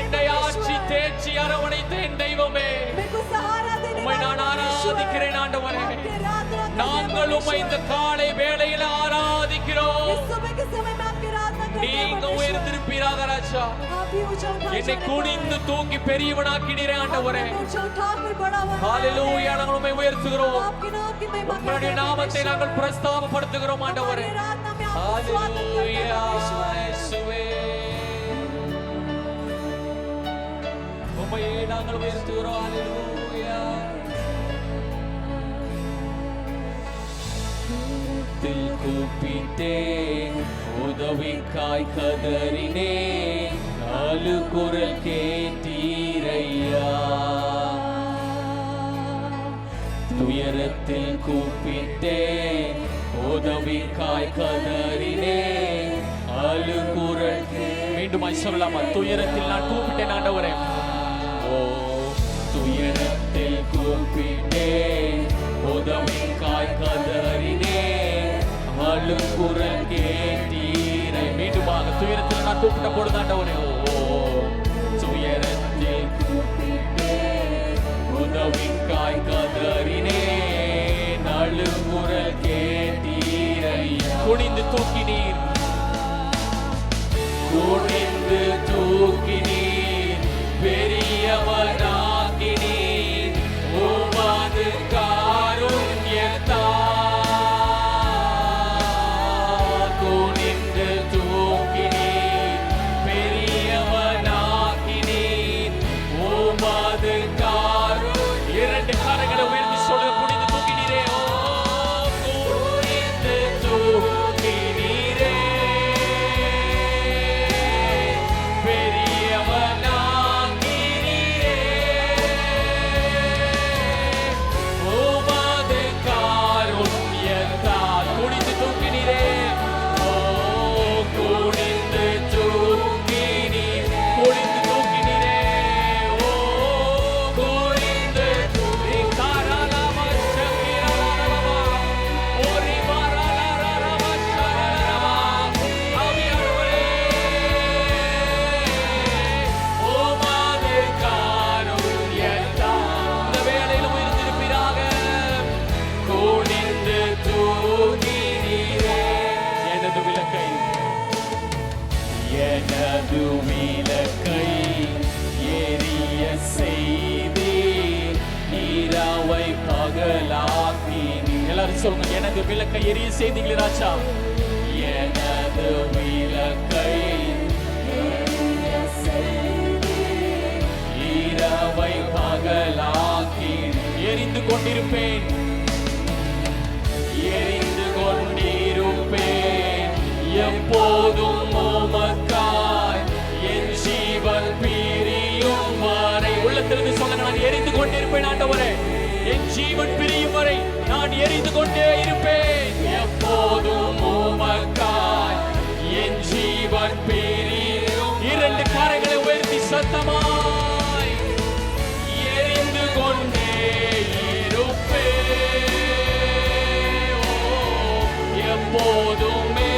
என்னை ஆட்சி தேர்ச்சி அரவணைத்த என் தெய்வமே உம்மை நான் ஆராதிக்கிறேன் ஆண்டவரே, நாங்கள் உம்மை இந்த காலை வேளையில் ஆராதிக்கிறோம், நீங்க உயர்ந்திருப்பீராக ராஜா, என்னை குனிந்து தூக்கி பெரியவனாக்கினீரே ஆண்டவரே, ஹalleluya, நாங்கள் உம்மை உயர்த்துகிறோம், உம்முடைய நாமத்தை நாங்கள் பிரஸ்தாபப்படுத்துகிறோம் ஆண்டவரே, ஹalleluya இயேசுவே உம்மையே நாங்கள் உயர்த்துகிறோம். ஹalleluya. தில் கூப்பிட்டேன், உதவிக்காய் கதறினேன், நாலு குரல் கேட்டீரையா. துயரத்தில் கூப்பிட்டேன், உதவிக்காய் கதறினேன், நாலு குரல். மீண்டுமாய் சொல்லலாமா? துயரத்தில் நான் கூப்பிட்டேன் ஆண்டவரே. ஓ துயரத்தில் கூப்பிட்டேன், உதவிக்காய் கதறினேன், நாலு குரல் கேட்டீரை. மீண்டுமாக துயரத்தில் நான் கூப்பிட்ட பொழுது ஆண்டவரே, ஓ துயரத்தில் கூப்பிட்டேன், உதவிக்காய் கதறினேன், நாலு குரல் கேட்டீரை. குனிந்து தூக்கினீர், குனிந்து தூக்கினீர், பெரியவனாக்கினீர், உமது காருண்யத்தால். குனிந்து தூக்கினீர், பெரியவனாக்கினீர், உமது காருண்யம். இரண்டு கரங்களை உயர்த்தி சொல்லுங்க. குனிந்து தூக்கினீரே, ஓ குனிந்து தூக்கினீரே, பெரியவனாக்கினீரே, உமது காருண்யத்தால். குனிந்து தூக்கினீரே, ஓ குனிந்து தூக்கினீர், குனிந்து தூக்கினீரே, ஓ குனிந்து தூக்கினீர். காராலாமா சக்கிராலாமா, ஓரி மாராலாராமா சரலாமா. ஆவியானவரே, உமது காருண்யத்தால். இந்த வேளையில உயர்ந்திருப்பீராக. குனிந்து தூக்கினீரே. எனது விளக்கை, எனது விளக்கை எரிய செய்தீர், இரவை பகலாக்கினீர். எல்லாரும் சொல்லுங்க. எனது விளக்கை எரிய செய்தீங்களே ராஜா. எனது விளக்கை எரிய செய்தீர், இரவை பகலாக்கினீர். எரிந்து கொண்டிருப்பேன், எரிந்து கொண்டிருப்பேன், எப்போதும் உமக்காய் என் ஜீவன் பிரியும் வரை. உள்ளத்திலிருந்து சொல்லுங்க. நான் எரிந்து கொண்டிருப்பேன் ஆண்டவரே. என் ஜீவன் பிரியும் வரை நான் எரிந்து கொண்டே இருப்பேன். எப்போதும் உமக்காய் என் ஜீவன் பிரியும். இரண்டு கரங்களை உயர்த்தி சத்தமாய் எரிந்து கொண்டே இருப்பேன். ஓ, எப்போதுமே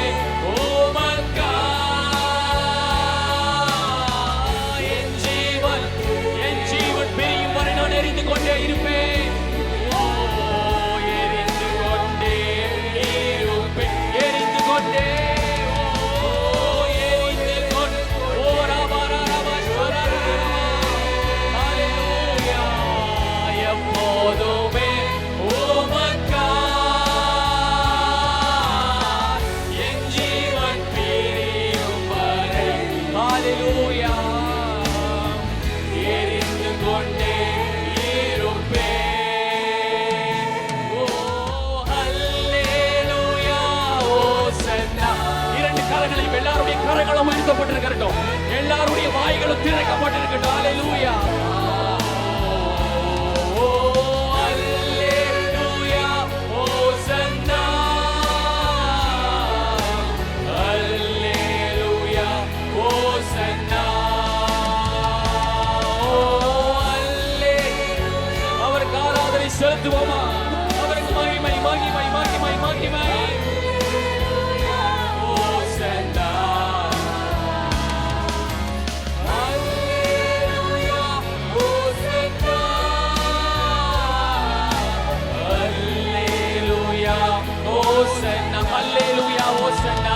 உமக்காய் என் ஜீவன் பிரியும் வரை நான் எரிந்து கொண்டே இருப்பேன். ஓ, எரிந்து கொண்டே இருப்பேன், எரிந்து கொண்டே, ஓ எரிந்து கொண்டே. ஓ ரபரபா சரரபா. ஹalleluya. எப்போதுமே உமக்காய் என் ஜீவன் பிரியும் வரை. ஹalleluya. எரிந்து கொண்டே இருப்பேன். ஓ ஹalleluya. ஓசன்னா. இரண்டு கரங்களையும் எல்லாருடைய கரங்களும் உயர்த்தப்பட்டிருக்கட்டும். எல்லாருடைய வாய்களும் திறக்கப்பட்டிருக்கட்டும். ஹalleluya. ஓ ஹalleluya. ஓசன்னா. ஹalleluya. ஓசன்னா. ஓ ஹalleluya. அவருக்கு ஆராதனை செலுத்துவோமா? அவருக்கு மகிமை மகிமை மகிமை மகிமை. ஓசன்னா. ஹalleluya. ஓசன்னா. ஹalleluya. ஓசன்னா. ஹalleluya. ஓசன்னா.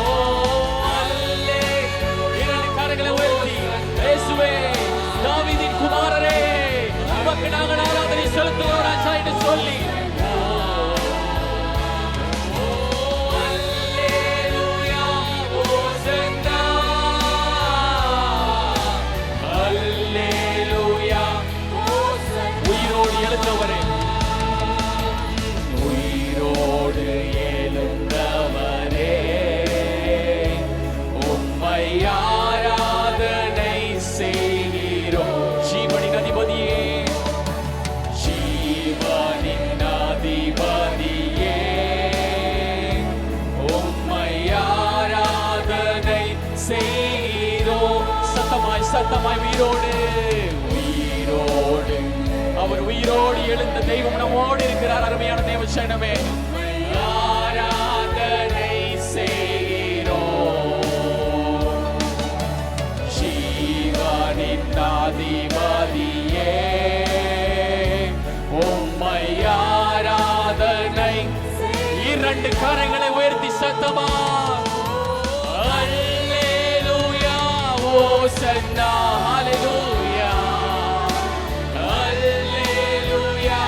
ஓ ஹalleluya. இரண்டு கரங்களை உயர்த்தி இயேசுவே, தாவீதின் குமாரரே, உமக்கு நாங்கள் ஆராதனை செலுத்துகிறோம் ராஜா என்று உயிரோடு உயிரோடு அவர் உயிரோடு எழுந்த தெய்வம் நம்மோடு இருக்கிறார். அருமையான தேவ ஜனமே, ஆராதனை செய்கிறோம் ஜீவனின் அதிபதியே, உம்மை ஆராதனை. இரண்டு கரங்களை உயர்த்தி சத்தமா அல்லேலூயா ஓசன்னா ஹalleluya அல்லேலூயா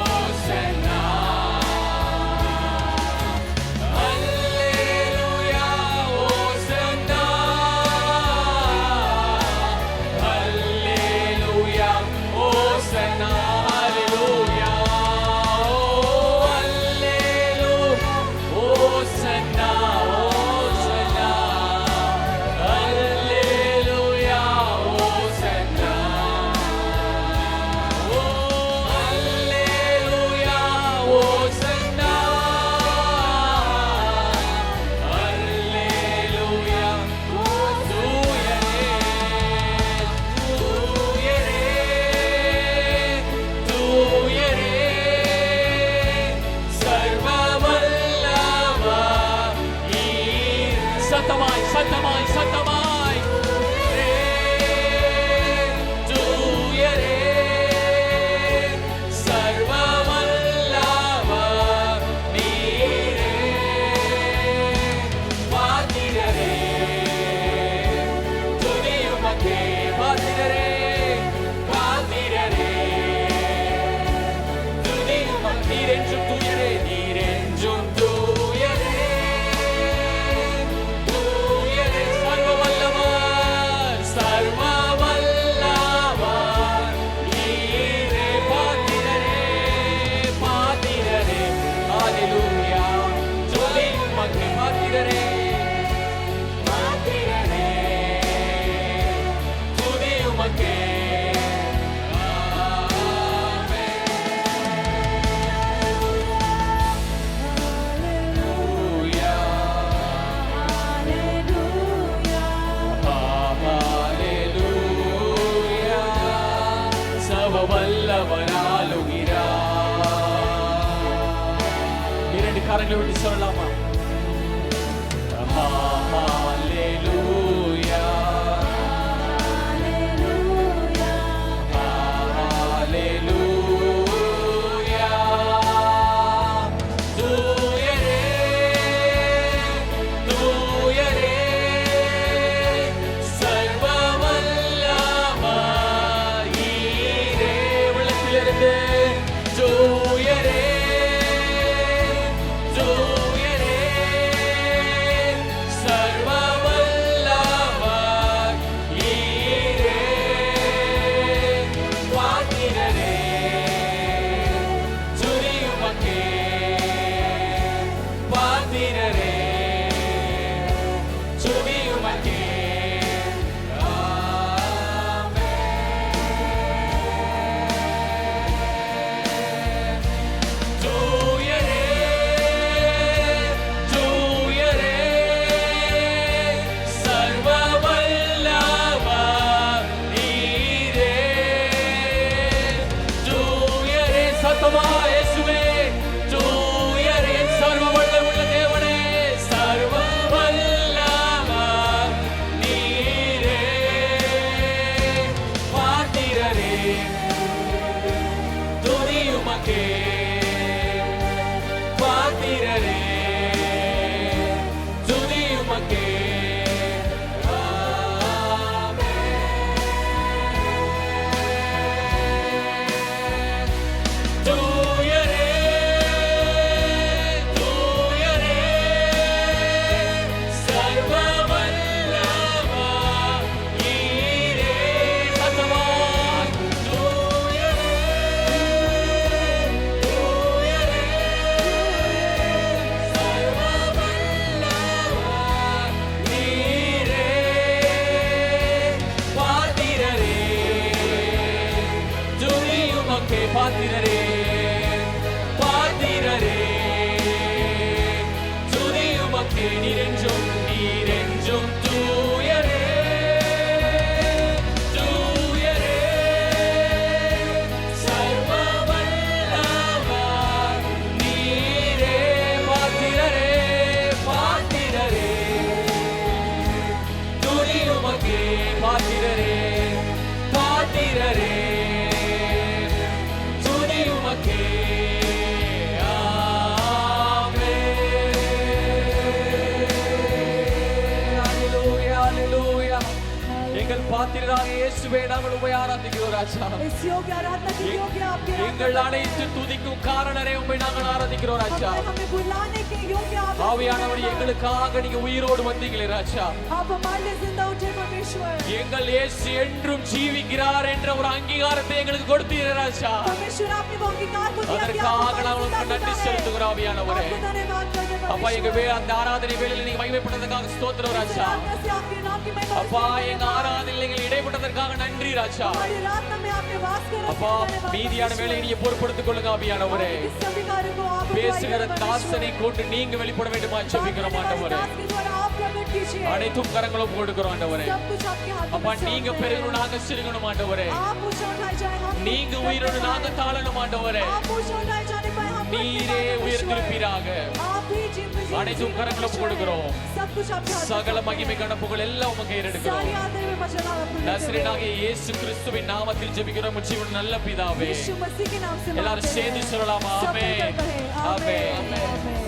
ஓசன்னா அல்லேலூயா ஓசன்னா அல்லேலூயா ஓசன்னா ஹalleluya ஓசன்னா ஓசன்னா அல்லேலூயா ஓசன்னா அல்லேலூயா ஓசன்னா அல்லேலூயா தூயரே தூயரே சர்வவல்லவர் நீர். சத்தமாய் சத்தமாய் சத்தமாய் தூயரே சர்வவல்லவர் நீரே. பாத்திரரே துதியுமக்கே, பாத்திரரே பாத்திரரே துதியுமக். நீரென்றும் தூயரே, நீரென்றும் தூயரே தூயரே சர்வவல்லவர் சர்வவல்லவர் நீரே. பாத்திரரே பாத்திரரே ஹalleluya துதியுமக்கே, பாத்திரரே பாத்திரரே துதியுமக்கே. ஹalleluya சர்வவல்லவர் ஆளுகிறார். இரண்டு கரங்களை விட்டு சொல்லலாமா? ஹalleluya ஹalleluya தூயரே தூயரே சர்வவல்லவர் நீரே. உள்ளத்திலிருந்து தூயரே தூயரே சர்வவல்லவர் நீரே. பாத்திரரே துதியுமக்கே, பாத்திரரே துதியுமக்கே. தூயரே தூயரே சர்வவல்லவர் நீரே. தூயரே சத்தமா இயேசுவே தூயரே சர்வவல்லமுள்ள தேவனே சர்வவல்லவர் நீரே. பாத்திரரே துதியுமக்கே, பாத்திரரே துதியுமக்கே. தூயரே தூயரே சர்வவல்லவர் நீரே. சத்தமாய் தூயரே தூயரே சர்வவல்லவர் நீரே. பாத்திரரே துதியுமக்கே, பாத்திரரே பாத்திரரே துதியுமக்கே. நீரென்றும் நீரென்றும் தூயரே தூயரே இயேசுவே நாங்கள் உம்மை ஆராதிக்கிறோம் ராஜா इस योग्य आराधना के योग्य आपके எங்கள் அனைத்து துதிக்கும் காரணரே உம்மை நாங்கள் ஆராதிக்கிறோம் ராஜா हमें बुलाने के योग्य आप ஆவியானவர் எங்களுக்காக நீங்க உயிரோடு வந்தீங்களே ராஜா आप हमारे लिए जिंदा उठे परमेश्वर எங்கள் இயேசு என்றும் ஜீவிக்கிறார் என்ற ஒரு அங்கீகாரத்தை எங்களுக்கு கொடுத்தீரே ராஜா परमेश्वर आपने वो अंगीकार को दिया कि அதற்காக आप நாங்கள் உங்களுக்கு நன்றி செலுத்துகிறோம் ஆவியானவரே आपको धन्यवाद करते हैं அப்பா எங்க அந்த ஆராதனை வேளையில நீங்க மகிமைப்பட்டதற்காக ஸ்தோத்திரம் ராஜா आराधना से आपके नाम की महिमा அப்பா எங்க ஆராதனையில் நீங்கள் இடைப்பட்டதற்காக நன்றி ராஜா हमारी आराधना में आपने वास कर அப்பா மீதியான வேலையை நீங்க பொறுப்படுத்திக் கொள்ளுங்க ஆவியானவரே इस सभी कार्य को आप பேசுகிற தாசனை கொண்டு நீங்க வெளிப்பட வேண்டுமா ஜெபிக்கிறோம் ஆண்டவரே दास के द्वारा आप प्रकट कीजिए அனைத்தும் கரங்களும் கொடுக்கிறோம் ஆண்டவரே सब कुछ आपके हाथ அப்பா में நீங்க பெருகணும் நாங்க சிறுகணும் ஆண்டவரே आप ऊंचा उठाए जाए हम நீங்க உயிரோடு நாங்க தாழணும் ஆண்டவரே आप ऊंचा उठाए जाने पर हम நீரே உயர்ந்திருப்பீராக आप ही जीवन அனைத்தும் கரங்களும் கொடுக்கிறோம் सब कुछ आपके हाथ சகல மகிமை கனப்புகள் எல்லாம் உமக்கு ஏறெடுக்கிறோம் सारी आदर में मचला आपको நசரேயனாகிய இயேசு கிறிஸ்துவின் நாமத்தில் ஜெபிக்கிறோம் ஜீவன் நல்ல பிதாவே यीशु मसीह के नाम से எல்லாரும் சேர்ந்து சொல்லலாமா सब ஆமென் मिलकर कहें, ஆமென் आमेन।